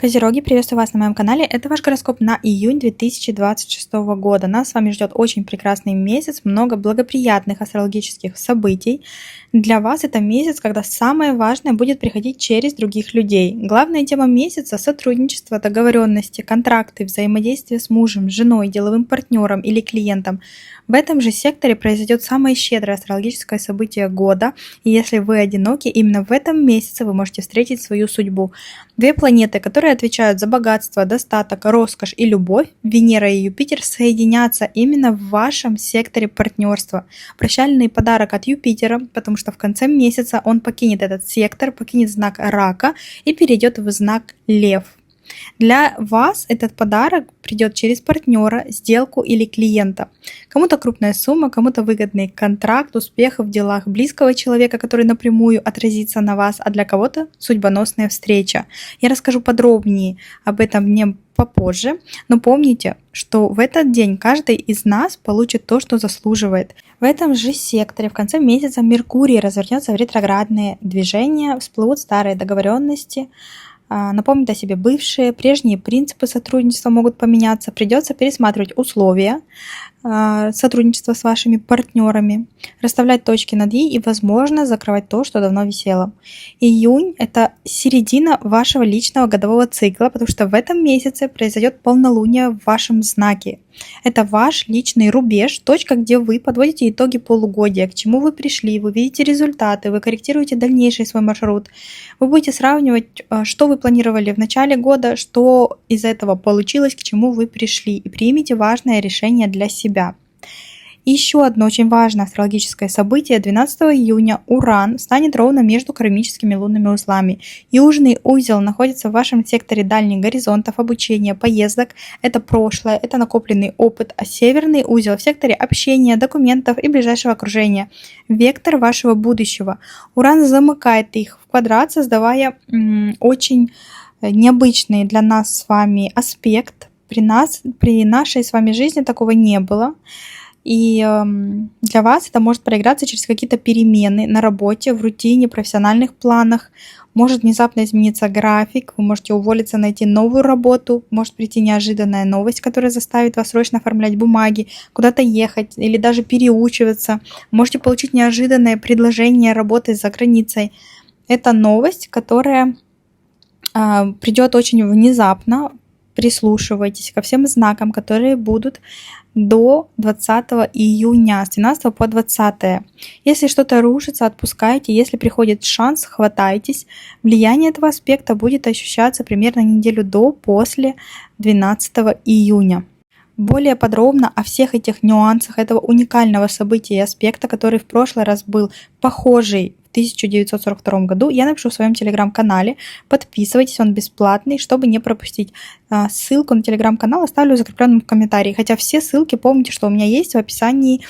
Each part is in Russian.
Козероги, приветствую вас на моем канале. Это ваш гороскоп на июнь 2026 года. Нас с вами ждет очень прекрасный месяц, много благоприятных астрологических событий. Для вас это месяц, когда самое важное будет приходить через других людей. Главная тема месяца – сотрудничество, договоренности, контракты, взаимодействие с мужем, женой, деловым партнером или клиентом. В этом же секторе произойдет самое щедрое астрологическое событие года. И если вы одиноки, именно в этом месяце вы можете встретить свою судьбу. Две планеты, которые отвечают за богатство, достаток, роскошь и любовь, Венера и Юпитер, соединятся именно в вашем секторе партнерства. Прощальный подарок от Юпитера, потому что в конце месяца он покинет этот сектор, покинет знак Рака и перейдет в знак Лев. Для вас этот подарок придет через партнера, сделку или клиента. Кому-то крупная сумма, кому-то выгодный контракт, успех в делах близкого человека, который напрямую отразится на вас, а для кого-то судьбоносная встреча. Я расскажу подробнее об этом дне попозже, но помните, что в этот день каждый из нас получит то, что заслуживает. В этом же секторе в конце месяца Меркурий развернется в ретроградные движения, всплывут старые договоренности, напомнить о себе бывшие, прежние принципы сотрудничества могут поменяться, придется пересматривать условия сотрудничества с вашими партнерами, расставлять точки над «и» и, возможно, закрывать то, что давно висело. Июнь – это середина вашего личного годового цикла, потому что в этом месяце произойдет полнолуние в вашем знаке. Это ваш личный рубеж, точка, где вы подводите итоги полугодия, к чему вы пришли, вы видите результаты, вы корректируете дальнейший свой маршрут. Вы будете сравнивать, что вы планировали в начале года, что из этого получилось, к чему вы пришли, и примите важное решение для себя. И еще одно очень важное астрологическое событие. 12 июня Уран станет ровно между кармическими лунными узлами. Южный узел находится в вашем секторе дальних горизонтов, обучения, поездок. Это прошлое, это накопленный опыт. А северный узел в секторе общения, документов и ближайшего окружения. Вектор вашего будущего. Уран замыкает их в квадрат, создавая очень необычный для нас с вами аспект. При нашей с вами жизни такого не было. И для вас это может проиграться через какие-то перемены на работе, в рутине, профессиональных планах. Может внезапно измениться график, вы можете уволиться, найти новую работу, может прийти неожиданная новость, которая заставит вас срочно оформлять бумаги, куда-то ехать или даже переучиваться. Можете получить неожиданное предложение работать за границей. Это новость, которая придет очень внезапно. Прислушивайтесь ко всем знакам, которые будут до 20 июня, с 12 по 20. Если что-то рушится, отпускайте. Если приходит шанс, хватайтесь. Влияние этого аспекта будет ощущаться примерно неделю после 12 июня. Более подробно о всех этих нюансах этого уникального события и аспекта, который в прошлый раз был похожий в 1942 году, я напишу в своем телеграм-канале. Подписывайтесь, он бесплатный, чтобы не пропустить. Ссылку на телеграм-канал оставлю закрепленным в комментарии. Хотя все ссылки, помните, что у меня есть в описании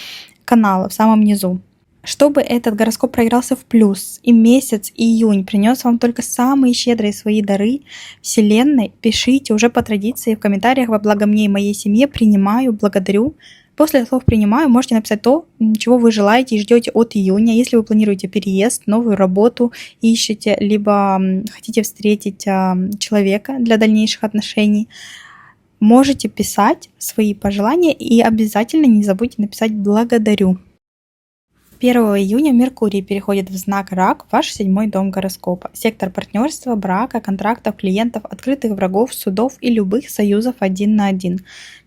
канала, в самом низу. Чтобы этот гороскоп проигрался в плюс и месяц июнь принес вам только самые щедрые свои дары Вселенной, пишите уже по традиции в комментариях во благо мне и моей семье. Принимаю, благодарю. После слов «принимаю» можете написать то, чего вы желаете и ждете от июня. Если вы планируете переезд, новую работу, ищете, либо хотите встретить человека для дальнейших отношений, можете писать свои пожелания и обязательно не забудьте написать «благодарю». 1 июня Меркурий переходит в знак Рак, ваш 7-й дом гороскопа. Сектор партнерства, брака, контрактов, клиентов, открытых врагов, судов и любых союзов 1 на 1.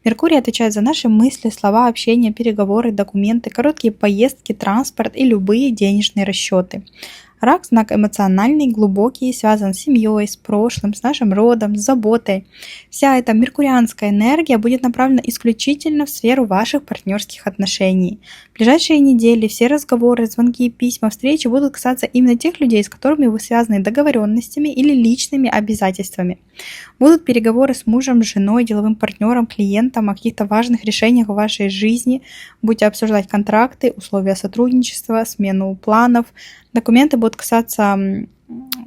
Меркурий отвечает за наши мысли, слова, общение, переговоры, документы, короткие поездки, транспорт и любые денежные расчеты. Рак – знак эмоциональный, глубокий, связан с семьей, с прошлым, с нашим родом, с заботой. Вся эта меркурианская энергия будет направлена исключительно в сферу ваших партнерских отношений. В ближайшие недели все разговоры, звонки, письма, встречи будут касаться именно тех людей, с которыми вы связаны договоренностями или личными обязательствами. Будут переговоры с мужем, женой, деловым партнером, клиентом о каких-то важных решениях в вашей жизни. Будете обсуждать контракты, условия сотрудничества, смену планов. Документы будут касаться,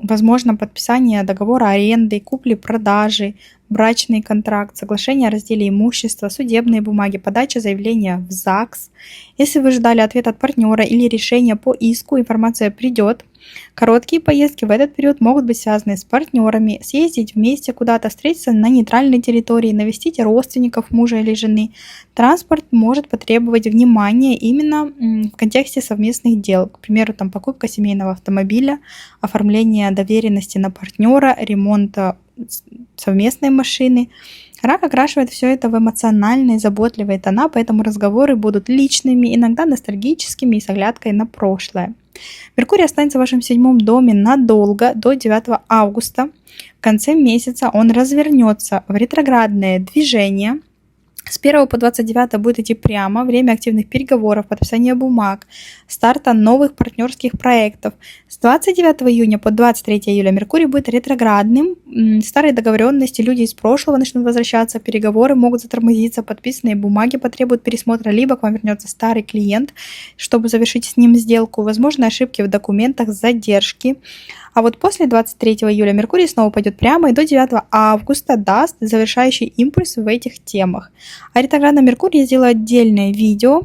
возможно, подписания договора аренды, купли-продажи, брачный контракт, соглашение о разделе имущества, судебные бумаги, подача заявления в ЗАГС. Если вы ждали ответ от партнера или решения по иску, информация придет. Короткие поездки в этот период могут быть связаны с партнерами, съездить вместе куда-то, встретиться на нейтральной территории, навестить родственников мужа или жены. Транспорт может потребовать внимания именно в контексте совместных дел. К примеру, там, покупка семейного автомобиля, оформление доверенности на партнера, ремонт совместной машины. Рак окрашивает все это в эмоциональные, заботливые тона, поэтому разговоры будут личными, иногда ностальгическими и с оглядкой на прошлое. Меркурий останется в вашем 7-м доме надолго, до 9 августа. В конце месяца он развернется в ретроградное движение. С 1 по 29 будет идти прямо, время активных переговоров, подписания бумаг, старта новых партнерских проектов. С 29 июня по 23 июля Меркурий будет ретроградным, старые договоренности, люди из прошлого начнут возвращаться, переговоры могут затормозиться, подписанные бумаги потребуют пересмотра, либо к вам вернется старый клиент, чтобы завершить с ним сделку, возможны ошибки в документах, задержки. А вот после 23 июля Меркурий снова пойдет прямо и до 9 августа даст завершающий импульс в этих темах. О ретроградном Меркурии я сделаю отдельное видео,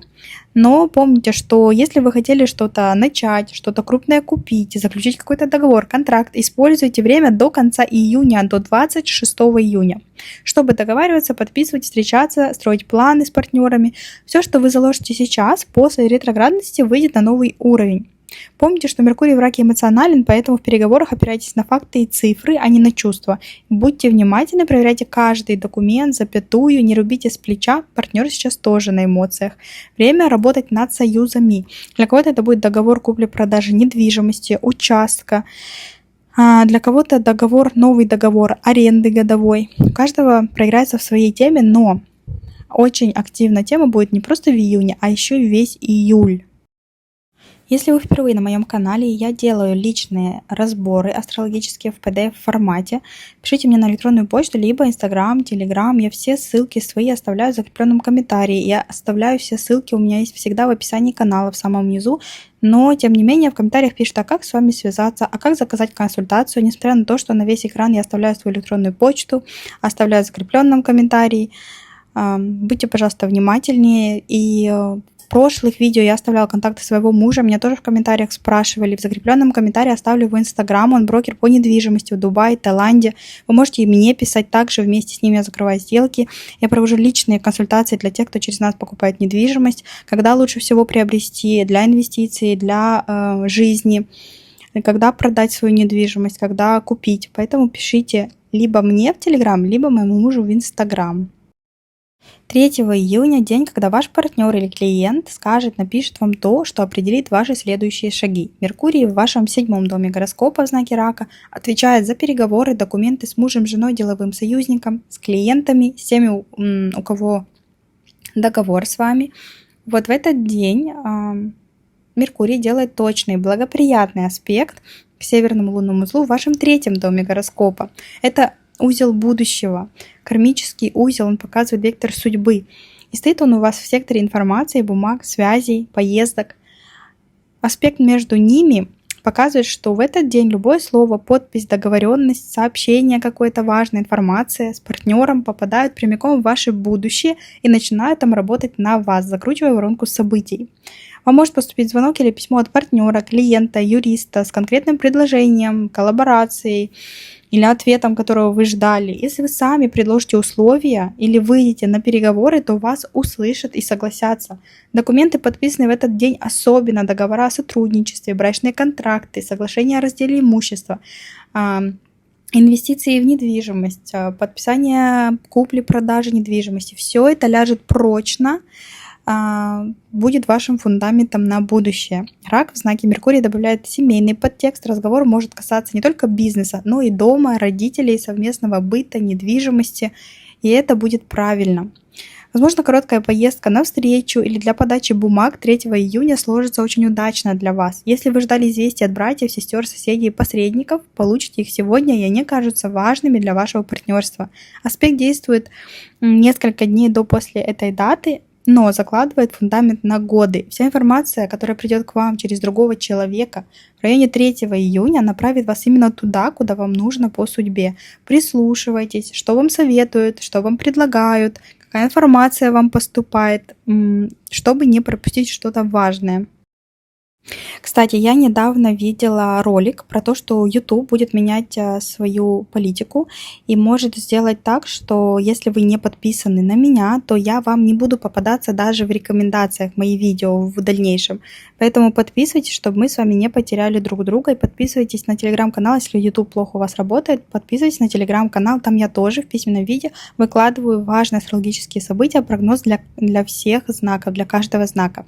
но помните, что если вы хотели что-то начать, что-то крупное купить, заключить какой-то договор, контракт, используйте время до конца июня, до 26 июня. Чтобы договариваться, подписывать, встречаться, строить планы с партнерами. Все, что вы заложите сейчас, после ретроградности выйдет на новый уровень. Помните, что Меркурий в Раке эмоционален, поэтому в переговорах опирайтесь на факты и цифры, а не на чувства. Будьте внимательны, проверяйте каждый документ, запятую, не рубите с плеча. Партнер сейчас тоже на эмоциях. Время работать над союзами. Для кого-то это будет договор купли-продажи недвижимости, участка. Для кого-то новый договор аренды годовой. У каждого проиграется в своей теме, но очень активная тема будет не просто в июне, а еще и весь июль. Если вы впервые на моем канале, я делаю личные разборы астрологические в PDF-формате. Пишите мне на электронную почту, либо Instagram, Telegram. Я все ссылки свои оставляю в закрепленном комментарии. Я оставляю все ссылки, у меня есть всегда в описании канала, в самом низу. Но, тем не менее, в комментариях пишут, а как с вами связаться, а как заказать консультацию. Несмотря на то, что на весь экран я оставляю свою электронную почту, оставляю в закрепленном комментарии. Будьте, пожалуйста, внимательнее. И в прошлых видео я оставляла контакты своего мужа, меня тоже в комментариях спрашивали. В закрепленном комментарии оставлю его Instagram, он брокер по недвижимости в Дубае, Таиланде. Вы можете и мне писать также, вместе с ним я закрываю сделки. Я провожу личные консультации для тех, кто через нас покупает недвижимость, когда лучше всего приобрести для инвестиций, для жизни, когда продать свою недвижимость, когда купить. Поэтому пишите либо мне в Telegram, либо моему мужу в Instagram. 3 июня – день, когда ваш партнер или клиент напишет вам то, что определит ваши следующие шаги. Меркурий в вашем 7-м доме гороскопа в знаке Рака отвечает за переговоры, документы с мужем, женой, деловым союзником, с клиентами, с теми, у кого договор с вами. Вот в этот день Меркурий делает точный, благоприятный аспект к северному лунному узлу в вашем 3-м доме гороскопа. Это узел будущего, кармический узел, он показывает вектор судьбы. И стоит он у вас в секторе информации, бумаг, связей, поездок. Аспект между ними показывает, что в этот день любое слово, подпись, договоренность, сообщение, какая-то важная информация с партнером попадают прямиком в ваше будущее и начинают там работать на вас, закручивая воронку событий. Вам может поступить звонок или письмо от партнера, клиента, юриста с конкретным предложением, коллаборацией или ответом, которого вы ждали. Если вы сами предложите условия или выйдете на переговоры, то вас услышат и согласятся. Документы, подписанные в этот день, особенно договора о сотрудничестве, брачные контракты, соглашения о разделе имущества, инвестиции в недвижимость, подписание купли-продажи недвижимости. Все это ляжет прочно, будет вашим фундаментом на будущее. Рак в знаке Меркурия добавляет семейный подтекст. Разговор может касаться не только бизнеса, но и дома, родителей, совместного быта, недвижимости. И это будет правильно. Возможно, короткая поездка на встречу или для подачи бумаг 3 июня сложится очень удачно для вас. Если вы ждали известий от братьев, сестер, соседей и посредников, получите их сегодня, и они кажутся важными для вашего партнерства. Аспект действует несколько дней после этой даты, но закладывает фундамент на годы. Вся информация, которая придет к вам через другого человека в районе 3 июня, направит вас именно туда, куда вам нужно по судьбе. Прислушивайтесь, что вам советуют, что вам предлагают, какая информация вам поступает, чтобы не пропустить что-то важное. Кстати, я недавно видела ролик про то, что YouTube будет менять свою политику и может сделать так, что если вы не подписаны на меня, то я вам не буду попадаться даже в рекомендациях мои видео в дальнейшем. Поэтому подписывайтесь, чтобы мы с вами не потеряли друг друга. И подписывайтесь на телеграм-канал, если YouTube плохо у вас работает. Подписывайтесь на телеграм-канал, там я тоже в письменном виде выкладываю важные астрологические события, прогноз для всех знаков, для каждого знака.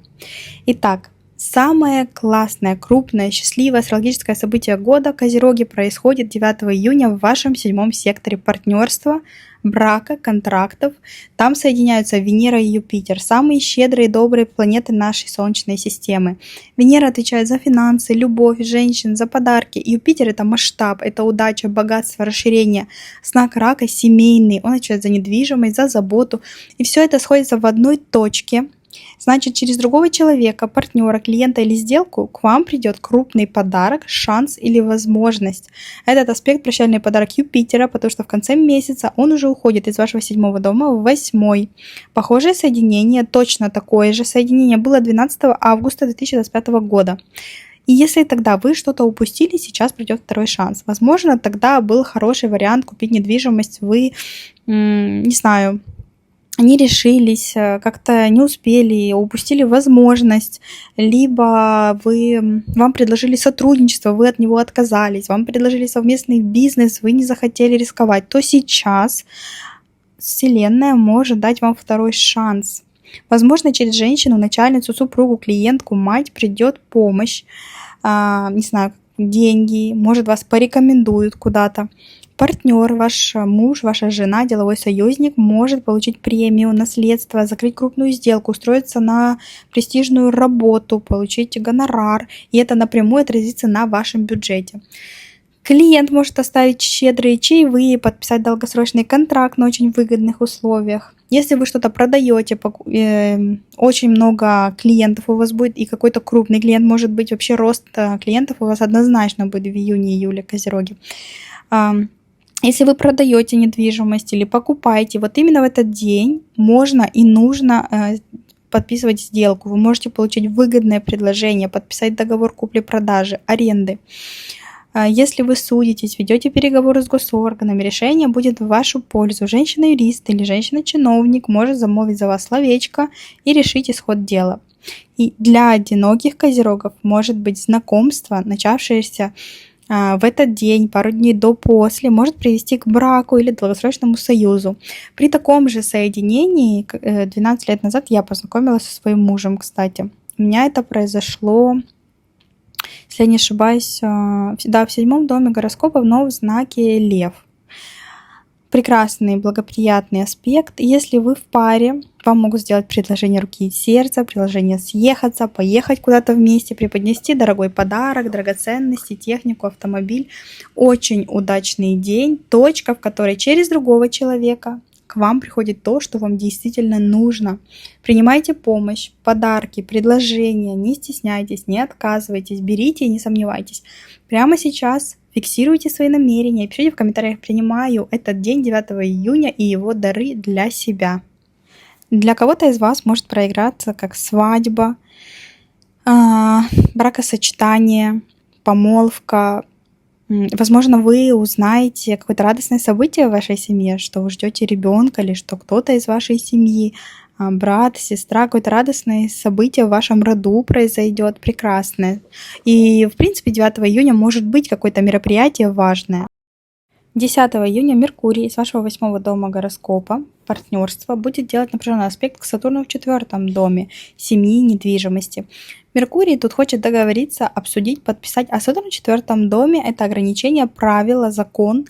Итак, самое классное, крупное, счастливое астрологическое событие года Козероги происходит 9 июня в вашем 7 секторе партнерства, брака, контрактов. Там соединяются Венера и Юпитер, самые щедрые и добрые планеты нашей Солнечной системы. Венера отвечает за финансы, любовь, женщин, за подарки. Юпитер — это масштаб, это удача, богатство, расширение. Знак Рака — семейный, он отвечает за недвижимость, за заботу. И все это сходится в одной точке. Значит, через другого человека, партнера, клиента или сделку к вам придет крупный подарок, шанс или возможность. Этот аспект — прощальный подарок Юпитера, потому что в конце месяца он уже уходит из вашего 7 дома в 8. Похожее соединение, точно такое же соединение было 12 августа 2025 года. И если тогда вы что-то упустили, сейчас придет второй шанс. Возможно, тогда был хороший вариант купить недвижимость, вы, не знаю, не решились, как-то не успели, упустили возможность, либо вам предложили сотрудничество, вы от него отказались, вам предложили совместный бизнес, вы не захотели рисковать, то сейчас Вселенная может дать вам второй шанс. Возможно, через женщину, начальницу, супругу, клиентку, мать придет помощь, не знаю, деньги, может, вас порекомендуют куда-то. Партнер, ваш муж, ваша жена, деловой союзник может получить премию, наследство, закрыть крупную сделку, устроиться на престижную работу, получить гонорар, и это напрямую отразится на вашем бюджете. Клиент может оставить щедрые чаевые, подписать долгосрочный контракт на очень выгодных условиях. Если вы что-то продаете, очень много клиентов у вас будет, и какой-то крупный клиент, может быть, вообще рост клиентов у вас однозначно будет в июне-июле, Козероги. Если вы продаете недвижимость или покупаете, вот именно в этот день можно и нужно подписывать сделку. Вы можете получить выгодное предложение, подписать договор купли-продажи, аренды. Если вы судитесь, ведете переговоры с госорганами, решение будет в вашу пользу. Женщина-юрист или женщина-чиновник может замолвить за вас словечко и решить исход дела. И для одиноких козерогов может быть знакомство, начавшееся в этот день, пару дней до-после, может привести к браку или долгосрочному союзу. При таком же соединении 12 лет назад я познакомилась со своим мужем, кстати. У меня это произошло, если я не ошибаюсь, да, в 7 доме гороскопа, но в знаке Лев. Прекрасный, благоприятный аспект. Если вы в паре, вам могут сделать предложение руки и сердца, предложение съехаться, поехать куда-то вместе, преподнести дорогой подарок, драгоценности, технику, автомобиль. Очень удачный день, точка, в которой через другого человека к вам приходит то, что вам действительно нужно. Принимайте помощь, подарки, предложения, не стесняйтесь, не отказывайтесь, берите и не сомневайтесь. Прямо сейчас фиксируйте свои намерения и пишите в комментариях: принимаю этот день 9 июня и его дары для себя. Для кого-то из вас может проиграться как свадьба, бракосочетание, помолвка. Возможно, вы узнаете какое-то радостное событие в вашей семье, что вы ждете ребенка или что кто-то из вашей семьи, брат, сестра, какое-то радостное событие в вашем роду произойдет, прекрасное. И, в принципе, 9 июня может быть какое-то мероприятие важное. 10 июня Меркурий из вашего 8 дома гороскопа, партнерства, будет делать напряженный аспект к Сатурну в 4 доме, семьи, недвижимости. Меркурий тут хочет договориться, обсудить, подписать, а Сатурн в 4 доме — это ограничение, правила, закон,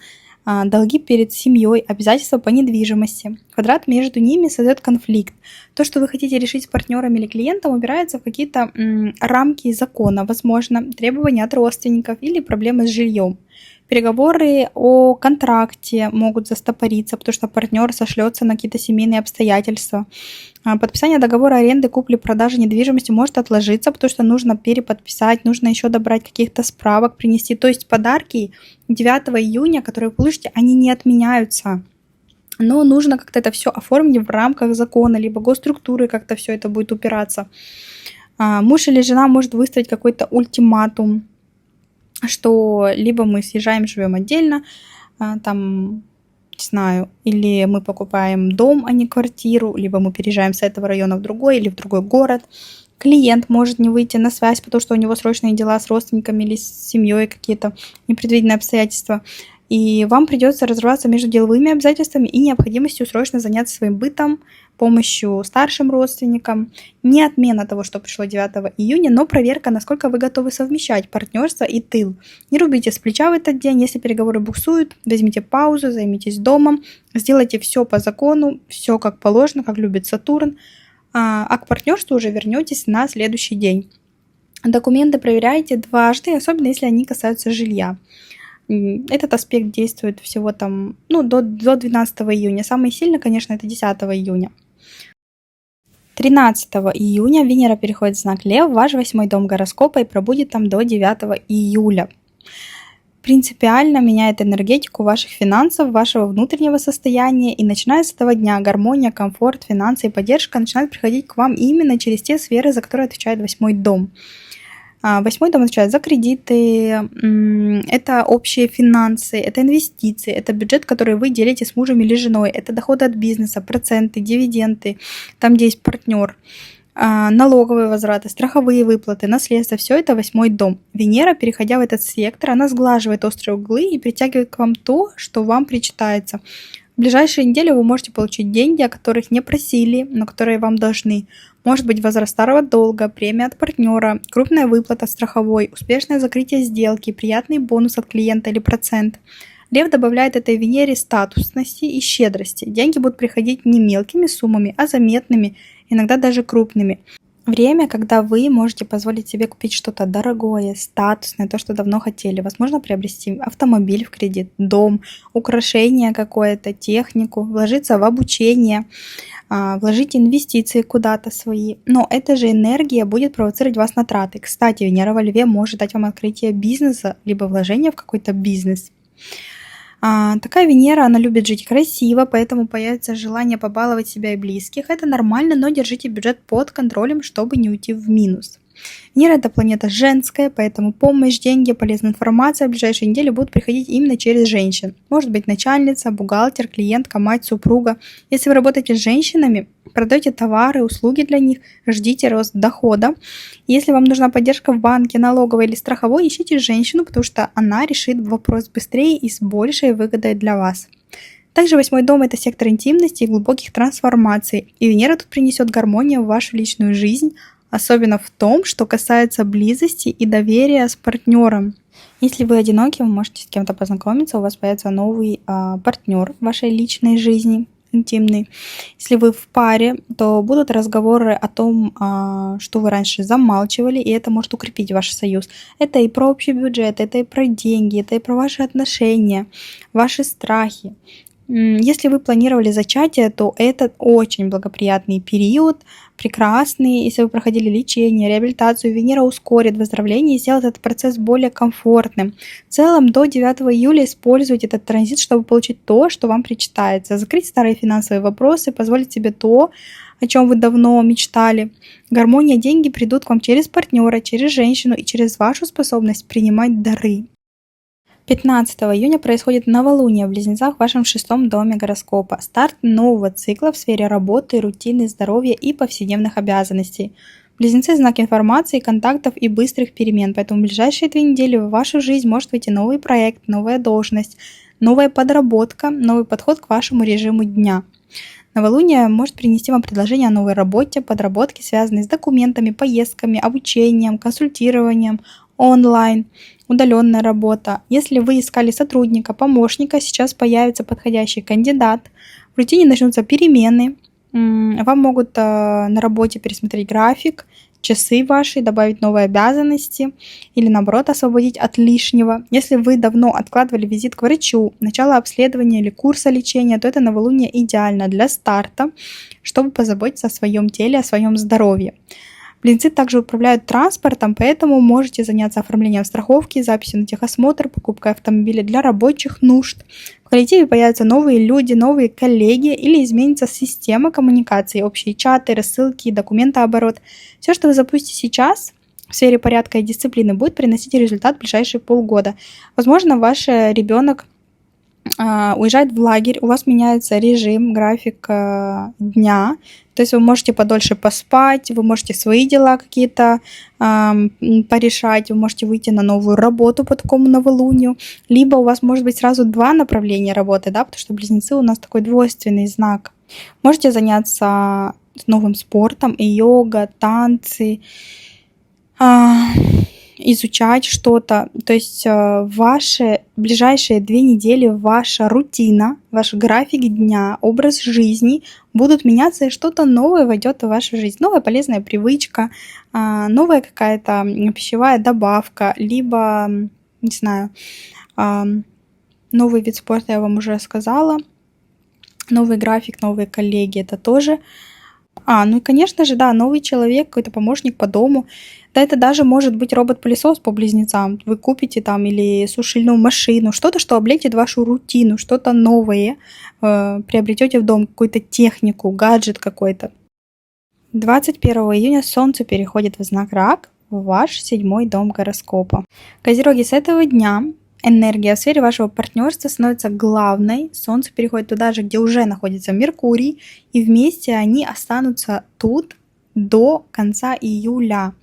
долги перед семьей, обязательства по недвижимости. Квадрат между ними создает конфликт. То, что вы хотите решить с партнером или клиентом, упирается в какие-то рамки закона, возможно, требования от родственников или проблемы с жильем. Переговоры о контракте могут застопориться, потому что партнер сошлется на какие-то семейные обстоятельства. Подписание договора аренды, купли-продажи недвижимости может отложиться, потому что нужно переподписать, нужно еще добрать каких-то справок, принести. То есть подарки 9 июня, которые вы получите, они не отменяются. Но нужно как-то это все оформить в рамках закона, либо госструктуры как-то все это будет упираться. Муж или жена может выставить какой-то ультиматум, что либо мы съезжаем, живем отдельно, там, не знаю, или мы покупаем дом, а не квартиру, либо мы переезжаем с этого района в другой или в другой город. Клиент может не выйти на связь, потому что у него срочные дела с родственниками или с семьей, какие-то непредвиденные обстоятельства. И вам придется разрываться между деловыми обязательствами и необходимостью срочно заняться своим бытом, помощью старшим родственникам. Не отмена того, что пришло 9 июня, но проверка, насколько вы готовы совмещать партнерство и тыл. Не рубите с плеча в этот день, если переговоры буксуют, возьмите паузу, займитесь домом, сделайте все по закону, все как положено, как любит Сатурн, а к партнерству уже вернетесь на следующий день. Документы проверяйте дважды, особенно если они касаются жилья. Этот аспект действует всего там, до 12 июня. Самый сильный, конечно, это 10 июня. 13 июня Венера переходит в знак Лев, ваш 8-й дом гороскопа, и пробудет там до 9 июля. Принципиально меняет энергетику ваших финансов, вашего внутреннего состояния, и начиная с этого дня гармония, комфорт, финансы и поддержка начинают приходить к вам именно через те сферы, за которые отвечает 8-й дом. 8-й дом отвечает за кредиты, это общие финансы, это инвестиции, это бюджет, который вы делите с мужем или женой, это доходы от бизнеса, проценты, дивиденды, там, где есть партнер, налоговые возвраты, страховые выплаты, наследство, все это 8-й дом. Венера, переходя в этот сектор, она сглаживает острые углы и притягивает к вам то, что вам причитается. В ближайшие недели вы можете получить деньги, о которых не просили, но которые вам должны. Может быть возврат старого долга, премия от партнера, крупная выплата страховой, успешное закрытие сделки, приятный бонус от клиента или процент. Лев добавляет этой Венере статусности и щедрости. Деньги будут приходить не мелкими суммами, а заметными, иногда даже крупными. Время, когда вы можете позволить себе купить что-то дорогое, статусное, то, что давно хотели. Возможно, приобрести автомобиль в кредит, дом, украшение какое-то, технику, вложиться в обучение, вложить инвестиции куда-то свои. Но эта же энергия будет провоцировать вас на траты. Кстати, Венера во Льве может дать вам открытие бизнеса, либо вложение в какой-то бизнес. Такая Венера, она любит жить красиво, поэтому появится желание побаловать себя и близких. Это нормально, но держите бюджет под контролем, чтобы не уйти в минус. Венера — это планета женская, поэтому помощь, деньги, полезная информация в ближайшие недели будут приходить именно через женщин. Может быть начальница, бухгалтер, клиентка, мать, супруга. Если вы работаете с женщинами, продаете товары, услуги для них, ждите рост дохода. Если вам нужна поддержка в банке, налоговой или страховой, ищите женщину, потому что она решит вопрос быстрее и с большей выгодой для вас. Также 8-й дом — это сектор интимности и глубоких трансформаций, и Венера тут принесет гармонию в вашу личную жизнь, особенно в том, что касается близости и доверия с партнером. Если вы одиноки, вы можете с кем-то познакомиться, у вас появится новый партнер в вашей личной жизни, интимный. Если вы в паре, то будут разговоры о том, что вы раньше замалчивали, и это может укрепить ваш союз. Это и про общий бюджет, это и про деньги, это и про ваши отношения, ваши страхи. Если вы планировали зачатие, то это очень благоприятный период, прекрасный. Если вы проходили лечение, реабилитацию, Венера ускорит выздоровление и сделает этот процесс более комфортным. В целом до 9 июля используйте этот транзит, чтобы получить то, что вам причитается. Закрыть старые финансовые вопросы, позволить себе то, о чем вы давно мечтали. Гармония и деньги придут к вам через партнера, через женщину и через вашу способность принимать дары. 15 июня происходит новолуние в Близнецах в вашем 6-м доме гороскопа. Старт нового цикла в сфере работы, рутины, здоровья и повседневных обязанностей. Близнецы — знак информации, контактов и быстрых перемен, поэтому в ближайшие 2 недели в вашу жизнь может выйти новый проект, новая должность, новая подработка, новый подход к вашему режиму дня. Новолуние может принести вам предложение о новой работе, подработке, связанной с документами, поездками, обучением, консультированием, онлайн, удаленная работа. Если вы искали сотрудника, помощника, сейчас появится подходящий кандидат. В рутине начнутся перемены. Вам могут на работе пересмотреть график, часы ваши, добавить новые обязанности или наоборот освободить от лишнего. Если вы давно откладывали визит к врачу, начало обследования или курса лечения, то это новолуние идеально для старта, чтобы позаботиться о своем теле, о своем здоровье. Близнецы также управляют транспортом, поэтому можете заняться оформлением страховки, записью на техосмотр, покупкой автомобиля для рабочих нужд. В коллективе появятся новые люди, новые коллеги или изменится система коммуникации, общие чаты, рассылки, документооборот. Все, что вы запустите сейчас в сфере порядка и дисциплины, будет приносить результат в ближайшие полгода. Возможно, ваш ребенок уезжает в лагерь, у вас меняется режим, график дня, то есть вы можете подольше поспать, вы можете свои дела какие-то порешать, вы можете выйти на новую работу по такому новолунию, либо у вас может быть сразу два направления работы, да, потому что близнецы у нас такой двойственный знак. Можете заняться новым спортом, и йога, танцы, изучать что-то. То есть ваши ближайшие 2 недели, ваша рутина, ваш график дня, образ жизни будут меняться, и что-то новое войдет в вашу жизнь. Новая полезная привычка, новая какая-то пищевая добавка, либо, не знаю, новый вид спорта, я вам уже сказала, новый график, новые коллеги, это тоже. Ну и, конечно же, да, новый человек, какой-то помощник по дому. Да, это даже может быть робот-пылесос по близнецам. Вы купите там или сушильную машину, что-то, что облегчит вашу рутину, что-то новое, приобретете в дом, какую-то технику, гаджет какой-то. 21 июня Солнце переходит в знак Рак, в ваш 7-й дом гороскопа. Козероги, с этого дня энергия в сфере вашего партнерства становится главной. Солнце переходит туда же, где уже находится Меркурий, и вместе они останутся тут до конца июля.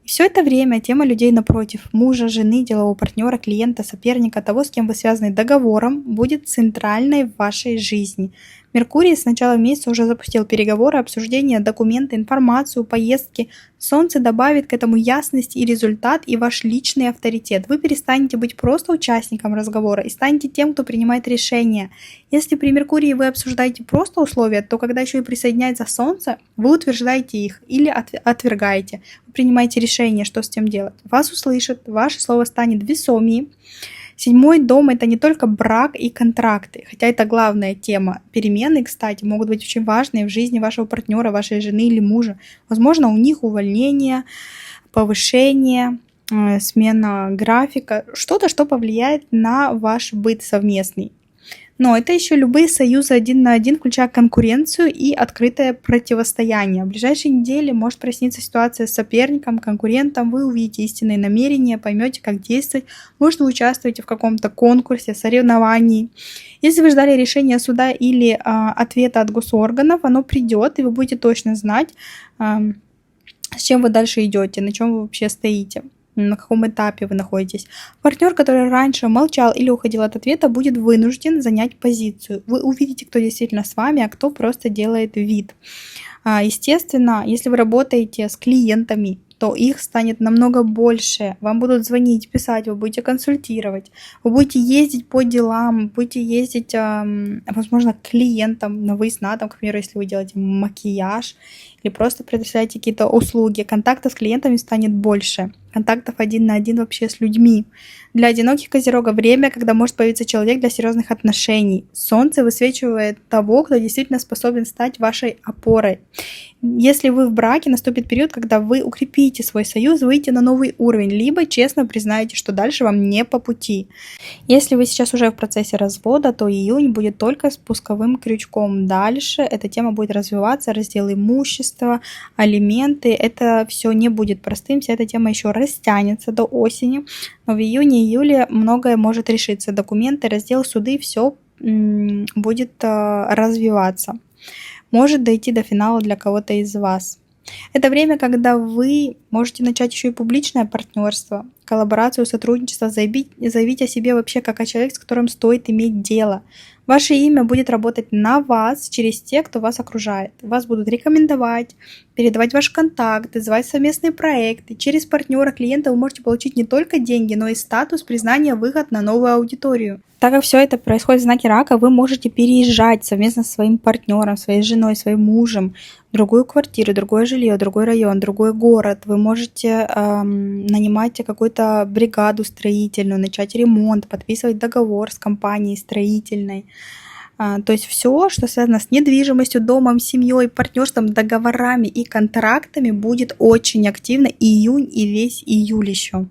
Все это время тема людей напротив, мужа, жены, делового партнера, клиента, соперника, того, с кем вы связаны договором, будет центральной в вашей жизни. Меркурий с начала месяца уже запустил переговоры, обсуждения, документы, информацию, поездки. Солнце добавит к этому ясность и результат, и ваш личный авторитет. Вы перестанете быть просто участником разговора и станете тем, кто принимает решения. Если при Меркурии вы обсуждаете просто условия, то когда еще и присоединяется Солнце, вы утверждаете их или отвергаете. Вы принимаете решение, что с этим делать. Вас услышат, ваше слово станет весомее. 7-й дом – это не только брак и контракты, хотя это главная тема. Перемены, кстати, могут быть очень важные в жизни вашего партнера, вашей жены или мужа. Возможно, у них увольнение, повышение, смена графика, что-то, что повлияет на ваш быт совместный. Но это еще любые союзы 1 на 1, включая конкуренцию и открытое противостояние. В ближайшие недели может проясниться ситуация с соперником, конкурентом, вы увидите истинные намерения, поймете, как действовать, может, вы участвуете в каком-то конкурсе, соревновании. Если вы ждали решения суда или ответа от госорганов, оно придет, и вы будете точно знать, с чем вы дальше идете, на чем вы вообще стоите, на каком этапе вы находитесь. Партнер, который раньше молчал или уходил от ответа, будет вынужден занять позицию. Вы увидите, кто действительно с вами, а кто просто делает вид. Естественно, если вы работаете с клиентами, то их станет намного больше. Вам будут звонить, писать, вы будете консультировать, вы будете ездить по делам, будете ездить, возможно, к клиентам на выезд на дом, к примеру, если вы делаете макияж или просто предоставляете какие-то услуги. Контактов с клиентами станет больше. Контактов 1 на 1 вообще с людьми. Для одиноких козерога время, когда может появиться человек для серьезных отношений. Солнце высвечивает того, кто действительно способен стать вашей опорой. Если вы в браке, наступит период, когда вы укрепите свой союз, выйдете на новый уровень, либо честно признаете, что дальше вам не по пути. Если вы сейчас уже в процессе развода, то июнь будет только спусковым крючком. Дальше эта тема будет развиваться, раздел имущества, алименты. Это все не будет простым, вся эта тема еще растянется до осени. Но в июне-июле многое может решиться. Документы, раздел суды, все будет развиваться. Может дойти до финала для кого-то из вас. Это время, когда вы можете начать еще и публичное партнерство, коллаборацию, сотрудничество, заявить о себе вообще как о человеке, с которым стоит иметь дело. Ваше имя будет работать на вас через тех, кто вас окружает. Вас будут рекомендовать, передавать ваши контакты, звать совместные проекты. Через партнера, клиента вы можете получить не только деньги, но и статус, признание, выход на новую аудиторию. Так как все это происходит в знаке Рака, вы можете переезжать совместно со своим партнером, своей женой, своим мужем в другую квартиру, другое жилье, другой район, другой город. Вы можете нанимать какую-то бригаду строительную, начать ремонт, подписывать договор с компанией строительной. То есть все, что связано с недвижимостью, домом, семьей, партнерством, договорами и контрактами, будет очень активно июнь и весь июль еще.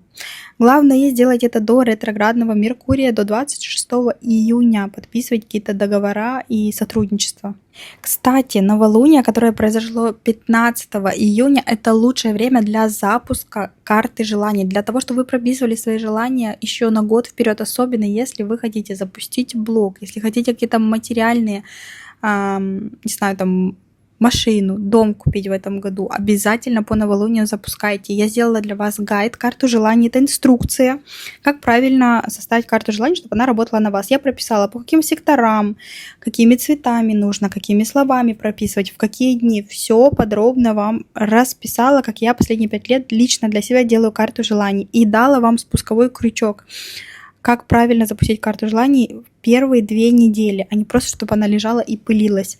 Главное сделать это до ретроградного Меркурия, до 26 июня. Подписывать какие-то договора и сотрудничество. Кстати, новолуние, которое произошло 15 июня, это лучшее время для запуска карты желаний, для того, чтобы вы прописывали свои желания еще на год вперед, особенно если вы хотите запустить блог, если хотите какие-то материальные, не знаю, там, машину, дом купить в этом году, обязательно по новолунию запускайте. Я сделала для вас гайд, карту желаний. Это инструкция, как правильно составить карту желаний, чтобы она работала на вас. Я прописала, по каким секторам, какими цветами нужно, какими словами прописывать, в какие дни. Все подробно вам расписала, как я последние 5 лет лично для себя делаю карту желаний. И дала вам спусковой крючок, как правильно запустить карту желаний в первые 2 недели, а не просто, чтобы она лежала и пылилась.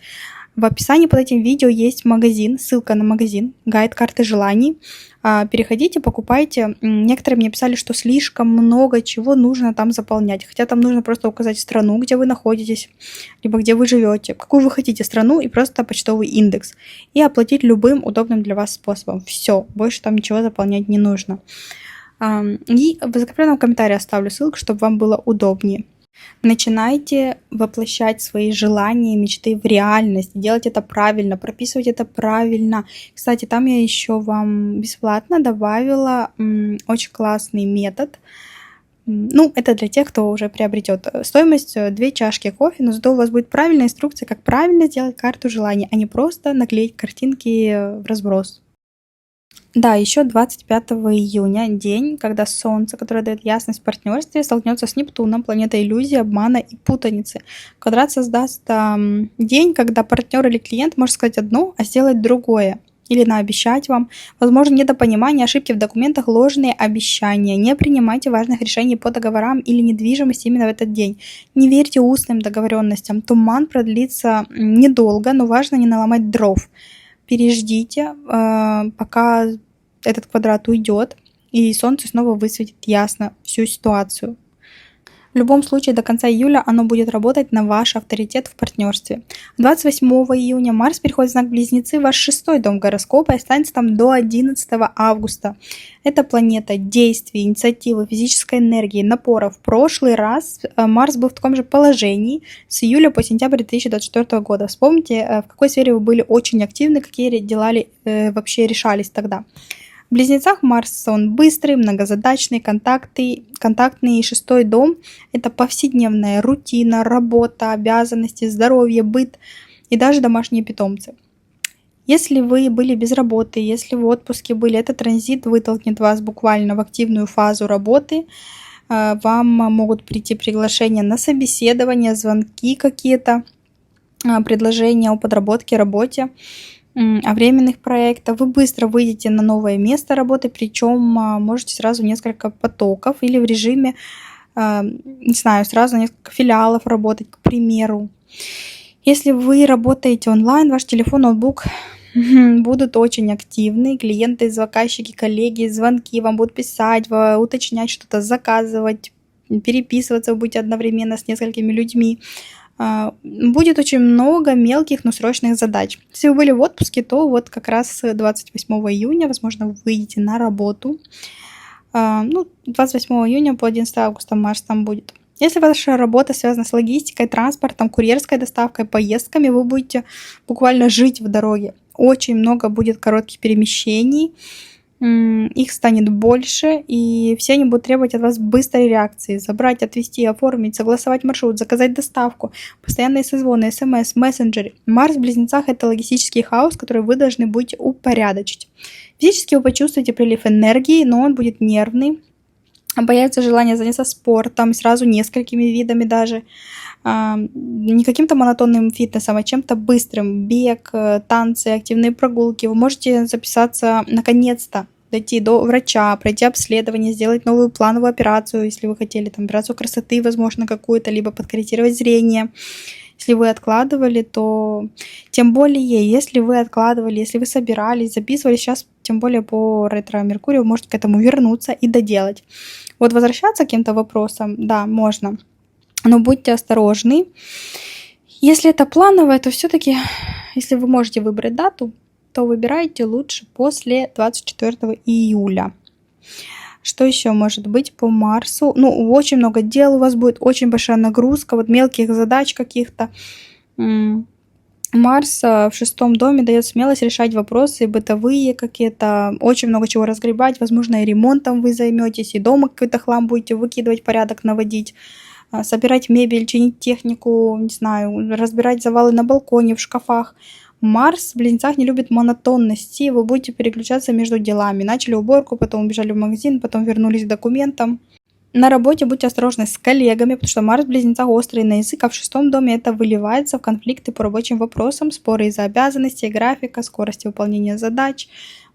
В описании под этим видео есть магазин, ссылка на магазин, гайд карты желаний. Переходите, покупайте. Некоторые мне писали, что слишком много чего нужно там заполнять. Хотя там нужно просто указать страну, где вы находитесь, либо где вы живете, какую вы хотите страну и просто почтовый индекс. И оплатить любым удобным для вас способом. Все, больше там ничего заполнять не нужно. И в закрепленном комментарии оставлю ссылку, чтобы вам было удобнее. Начинайте воплощать свои желания, мечты в реальность, делать это правильно, прописывать это правильно. Кстати, там я еще вам бесплатно добавила очень классный метод. Ну, это для тех, кто уже приобретет. Стоимость 2 чашки кофе, но зато у вас будет правильная инструкция, как правильно сделать карту желаний, а не просто наклеить картинки в разброс. Да, еще 25 июня, день, когда Солнце, которое дает ясность в партнерстве, столкнется с Нептуном, планетой иллюзии, обмана и путаницы. Квадрат создаст день, когда партнер или клиент может сказать одно, а сделать другое. Или наобещать вам. Возможно, недопонимание, ошибки в документах, ложные обещания. Не принимайте важных решений по договорам или недвижимости именно в этот день. Не верьте устным договоренностям. Туман продлится недолго, но важно не наломать дров. Переждите, пока этот квадрат уйдет, и Солнце снова высветит ясно всю ситуацию. В любом случае, до конца июля оно будет работать на ваш авторитет в партнерстве. 28 июня Марс переходит в знак Близнецы, ваш 6-й дом гороскопа, и останется там до 11 августа. Это планета действий, инициативы, физической энергии, напора. В прошлый раз Марс был в таком же положении с июля по сентябрь 2024 года. Вспомните, в какой сфере вы были очень активны, какие дела вообще решались тогда. В Близнецах Марс, он быстрый, многозадачный, контактный. 6-й дом – это повседневная рутина, работа, обязанности, здоровье, быт и даже домашние питомцы. Если вы были без работы, если вы в отпуске были, этот транзит вытолкнет вас буквально в активную фазу работы. Вам могут прийти приглашения на собеседование, звонки какие-то, предложения о подработке, работе, о временных проектах. Вы быстро выйдете на новое место работы, причем можете сразу несколько потоков или в режиме, не знаю, сразу несколько филиалов работать, к примеру. Если вы работаете онлайн, ваш телефон, ноутбук будут очень активны. Клиенты, заказчики, коллеги, звонки вам будут писать, уточнять что-то, заказывать, переписываться вы будете одновременно с несколькими людьми. Будет очень много мелких, но срочных задач. Если вы были в отпуске, то вот как раз с 28 июня, возможно, вы выйдете на работу. 28 июня по 11 августа Марс там будет. Если ваша работа связана с логистикой, транспортом, курьерской доставкой, поездками, вы будете буквально жить в дороге. Очень много будет коротких перемещений. Их станет больше, и все они будут требовать от вас быстрой реакции. Забрать, отвезти, оформить, согласовать маршрут, заказать доставку, постоянные созвоны, смс, мессенджеры. Марс в Близнецах – это логистический хаос, который вы должны будете упорядочить. Физически вы почувствуете прилив энергии, но он будет нервный. Появится желание заняться спортом, сразу несколькими видами даже. Не каким-то монотонным фитнесом, а чем-то быстрым. Бег, танцы, активные прогулки. Вы можете записаться наконец-то, дойти до врача, пройти обследование, сделать новую плановую операцию, если вы хотели, там, операцию красоты, возможно, какую-то, либо подкорректировать зрение. Если вы откладывали, то тем более, если вы откладывали, если вы собирались, записывали, сейчас, тем более по ретро-меркурию, вы можете к этому вернуться и доделать. Вот возвращаться к каким-то вопросам, да, можно. Но будьте осторожны. Если это плановое, то все-таки, если вы можете выбрать дату, то выбирайте лучше после 24 июля. Что еще может быть по Марсу? Ну, очень много дел у вас будет, очень большая нагрузка, вот мелких задач каких-то. Марс в 6-м доме дает смелость решать вопросы бытовые какие-то, очень много чего разгребать, возможно, и ремонтом вы займетесь, и дома какой-то хлам будете выкидывать, порядок наводить, собирать мебель, чинить технику, не знаю, разбирать завалы на балконе, в шкафах. Марс в Близнецах не любит монотонности, вы будете переключаться между делами. Начали уборку, потом убежали в магазин, потом вернулись к документам. На работе будьте осторожны с коллегами, потому что Марс в Близнецах острый на язык, а в 6-м доме это выливается в конфликты по рабочим вопросам, споры из-за обязанностей, графика, скорости выполнения задач.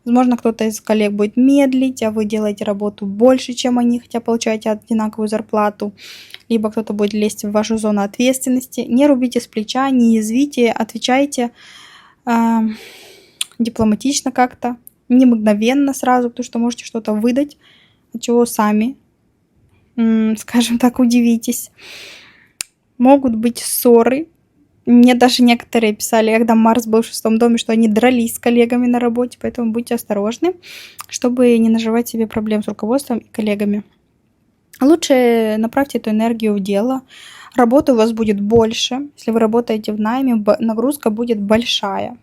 Возможно, кто-то из коллег будет медлить, а вы делаете работу больше, чем они, хотя получаете одинаковую зарплату. Либо кто-то будет лезть в вашу зону ответственности. Не рубите с плеча, не язвите, отвечайте дипломатично как-то, не мгновенно сразу, потому что можете что-то выдать, от чего сами, скажем так, удивитесь. Могут быть ссоры. Мне даже некоторые писали, когда Марс был в 6-м доме, что они дрались с коллегами на работе, поэтому будьте осторожны, чтобы не наживать себе проблем с руководством и коллегами. Лучше направьте эту энергию в дело. Работы у вас будет больше. Если вы работаете в найме, нагрузка будет большая.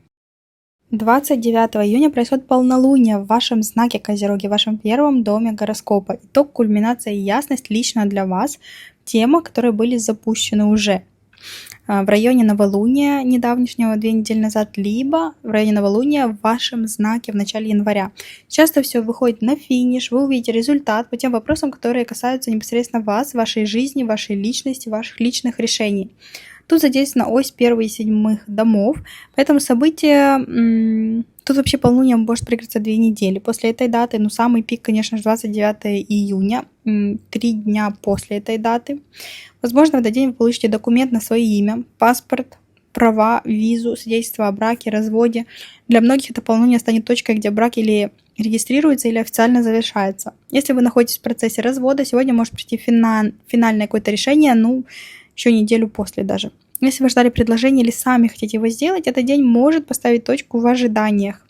29 июня происходит полнолуние в вашем знаке Козероги, в вашем 1-м доме гороскопа. Итог, кульминация и ясность лично для вас. Темы, которые были запущены уже в районе новолуния недавнешнего, 2 недели назад, либо в районе новолуния в вашем знаке в начале января. Часто все выходит на финиш, вы увидите результат по тем вопросам, которые касаются непосредственно вас, вашей жизни, вашей личности, ваших личных решений. Тут задействована ось 1 и 7 домов, поэтому событие... Тут вообще полнолуние может прикрыться 2 недели. После этой даты, самый пик, конечно же, 29 июня, 3 дня после этой даты. Возможно, в этот день вы получите документ на свое имя, паспорт, права, визу, свидетельство о браке, разводе. Для многих это полнолуние станет точкой, где брак или регистрируется, или официально завершается. Если вы находитесь в процессе развода, сегодня может прийти финальное какое-то решение, еще неделю после даже. Если вы ждали предложения или сами хотите его сделать, этот день может поставить точку в ожиданиях.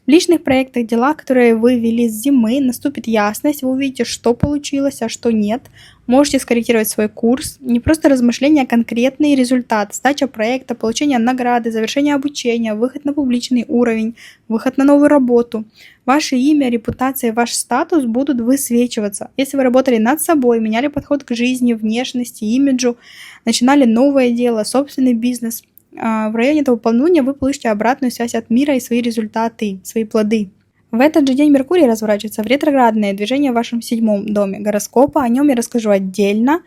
В личных проектах, делах, которые вы вели с зимы, наступит ясность, вы увидите, что получилось, а что нет. Можете скорректировать свой курс. Не просто размышления, а конкретный результат. Сдача проекта, получение награды, завершение обучения, выход на публичный уровень, выход на новую работу. Ваше имя, репутация, ваш статус будут высвечиваться. Если вы работали над собой, меняли подход к жизни, внешности, имиджу, начинали новое дело, собственный бизнес, в районе этого полнолуния вы получите обратную связь от мира и свои результаты, свои плоды. В этот же день Меркурий разворачивается в ретроградное движение в вашем 7-м доме гороскопа. О нем я расскажу отдельно.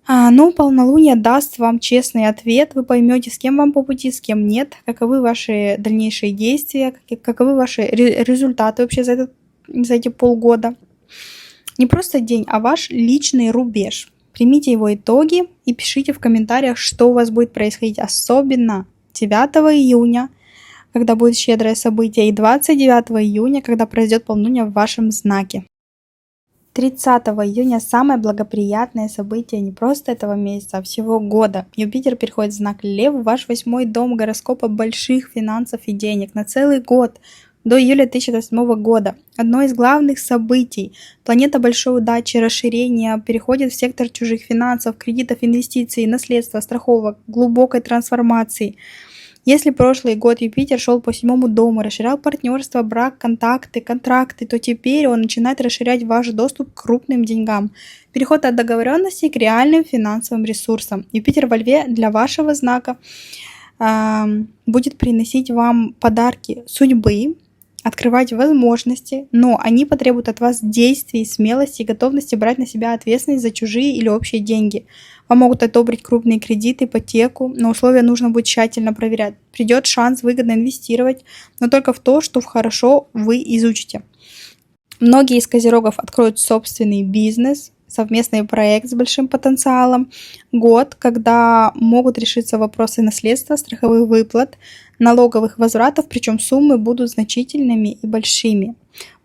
Но полнолуние даст вам честный ответ. Вы поймете, с кем вам по пути, с кем нет, каковы ваши дальнейшие действия, каковы ваши результаты вообще за эти полгода. Не просто день, а ваш личный рубеж. Примите его итоги и пишите в комментариях, что у вас будет происходить, особенно 9 июня, когда будет щедрое событие, и 29 июня, когда произойдет полнолуние в вашем знаке. 30 июня самое благоприятное событие не просто этого месяца, а всего года. Юпитер переходит в знак Лев, в ваш 8-й дом гороскопа больших финансов и денег на целый год. До июля 2008 года. Одно из главных событий. Планета большой удачи, расширения, переходит в сектор чужих финансов, кредитов, инвестиций, наследства, страховок, глубокой трансформации. Если прошлый год Юпитер шел по 7-му дому, расширял партнерство, брак, контакты, контракты, то теперь он начинает расширять ваш доступ к крупным деньгам. Переход от договоренностей к реальным финансовым ресурсам. Юпитер во Льве для вашего знака будет приносить вам подарки судьбы, открывать возможности, но они потребуют от вас действий, смелости и готовности брать на себя ответственность за чужие или общие деньги. Вам могут одобрить крупные кредиты, ипотеку, но условия нужно будет тщательно проверять. Придет шанс выгодно инвестировать, но только в то, что хорошо вы изучите. Многие из козерогов откроют собственный бизнес, совместный проект с большим потенциалом. Год, когда могут решиться вопросы наследства, страховых выплат, налоговых возвратов, причем суммы будут значительными и большими.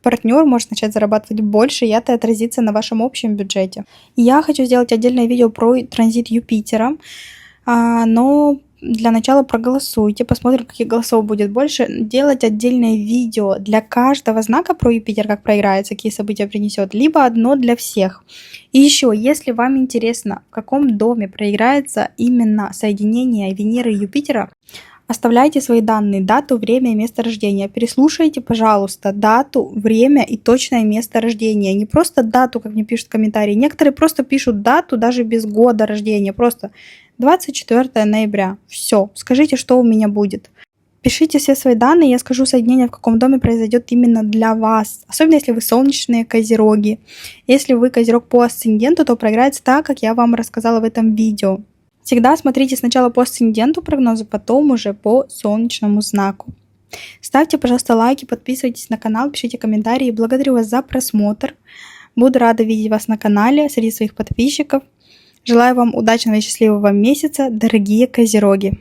Партнер может начать зарабатывать больше, и это отразится на вашем общем бюджете. Я хочу сделать отдельное видео про транзит Юпитера, но для начала проголосуйте, посмотрим, каких голосов будет больше. Делать отдельное видео для каждого знака про Юпитер, как проиграется, какие события принесет, либо одно для всех. И еще, если вам интересно, в каком доме проиграется именно соединение Венеры и Юпитера, оставляйте свои данные, дату, время и место рождения. Переслушайте, пожалуйста, дату, время и точное место рождения. Не просто дату, как мне пишут в комментарии. Некоторые просто пишут дату даже без года рождения. Просто 24 ноября. Все. Скажите, что у меня будет. Пишите все свои данные, я скажу соединение, в каком доме произойдет именно для вас. Особенно если вы солнечные козероги. Если вы козерог по асценденту, то проиграется так, как я вам рассказала в этом видео. Всегда смотрите сначала по асценденту прогноза, потом уже по солнечному знаку. Ставьте, пожалуйста, лайки, подписывайтесь на канал, пишите комментарии. Благодарю вас за просмотр. Буду рада видеть вас на канале среди своих подписчиков. Желаю вам удачного и счастливого месяца, дорогие козероги!